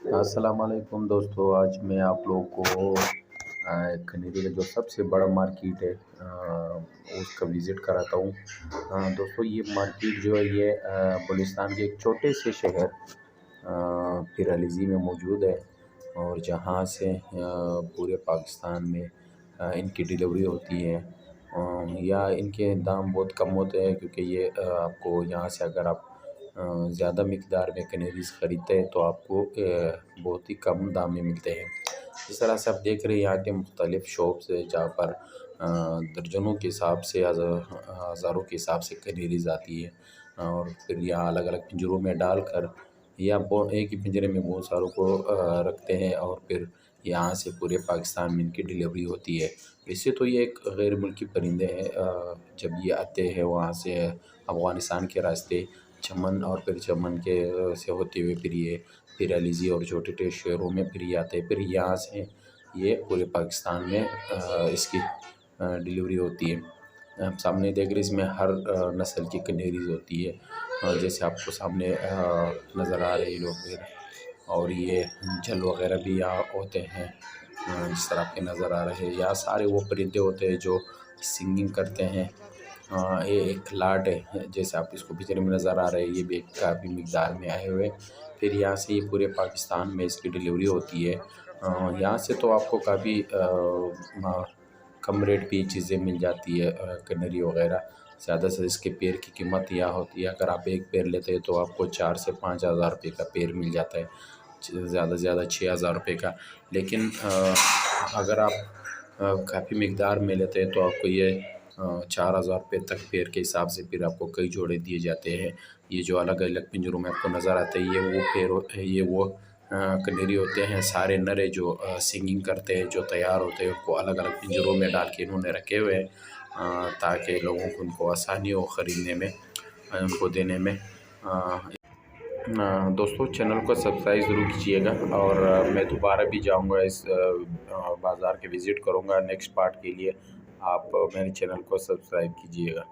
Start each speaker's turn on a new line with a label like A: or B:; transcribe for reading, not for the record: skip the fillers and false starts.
A: अस्सलाम वालेकुम दोस्तों। आज मैं आप लोगों को कनेरी का जो सबसे बड़ा मार्केट है उसका विज़िट कराता हूँ। दोस्तों ये मार्केट जो है ये बलूचिस्तान के एक छोटे से शहर पिरालिज़ी में मौजूद है और जहाँ से पूरे पाकिस्तान में इनकी डिलीवरी होती है। या इनके दाम बहुत कम होते हैं क्योंकि ये आपको यहाँ से अगर आप ज़्यादा मिकदार में कैनरीज़ ख़रीदते हैं तो आपको बहुत ही कम दाम में मिलते हैं। जिस तरह से आप देख रहे हैं यहाँ के मुख्तलिफ़ शॉप्स है जहाँ पर दर्जनों के हिसाब से हज़ारों के हिसाब से कैनरीज़ आती है और फिर यहाँ अलग अलग पिंजरों में डाल कर या एक ही पिंजरे में बहुत सारों को रखते हैं और फिर यहाँ से पूरे पाकिस्तान में इनकी डिलीवरी होती है। वैसे तो ये एक गैर मुल्की परिंदे हैं। जब ये आते हैं वहाँ से अफ़गानिस्तान के रास्ते चमन और फिर चमन के से होते हुए फिर ये पिरालिज़ी और छोटे-छोटे शहरों में फिर ये आते हैं। फिर यहाँ से ये पूरे पाकिस्तान में इसकी डिलीवरी होती है। आप सामने देख रहे हैं इसमें हर नस्ल की कैनरीज़ होती है जैसे आपको सामने नज़र आ रहे लोग फिर और ये जल वगैरह भी यहाँ होते हैं। जिस तरह आपके नज़र आ रहे हैं यहाँ सारे वो परिंदे होते हैं जो सिंगिंग करते हैं। ये एक लाट है जैसे आप इसको पिक्चर में नज़र आ रहे हैं, ये भी एक काफ़ी मिकदार में आए हुए हैं। फिर यहाँ से ये पूरे पाकिस्तान में इसकी डिलीवरी होती है। यहाँ से तो आपको काफ़ी कम रेट पे ये चीज़ें मिल जाती है कैनरी वगैरह। ज़्यादा से इसके पैर की कीमत यह होती है, अगर आप एक पैर लेते हैं तो आपको 4 से 5 हज़ार रुपये का पैर मिल जाता है, ज़्यादा से ज़्यादा 6 हज़ार रुपये का। लेकिन अगर आप काफ़ी मिकदार में लेते हैं तो आपको ये 4 हज़ार रुपये तक पैर के हिसाब से फिर आपको कई जोड़े दिए जाते हैं। ये जो अलग अलग पिंजरों में आपको नज़र आते हैं ये वो पैर ये वो कैनरी होते हैं। सारे नर जो सिंगिंग करते हैं जो तैयार होते हैं उनको अलग अलग पिंजरों में डाल के इन्होंने रखे हुए हैं ताकि लोगों को उनको आसानी हो ख़रीदने में उनको देने में। दोस्तों चैनल को सब्सक्राइब ज़रूर कीजिएगा और मैं दोबारा भी जाऊंगा इस बाज़ार के विज़िट करूंगा नेक्स्ट पार्ट के लिए। आप मेरे चैनल को सब्सक्राइब कीजिएगा।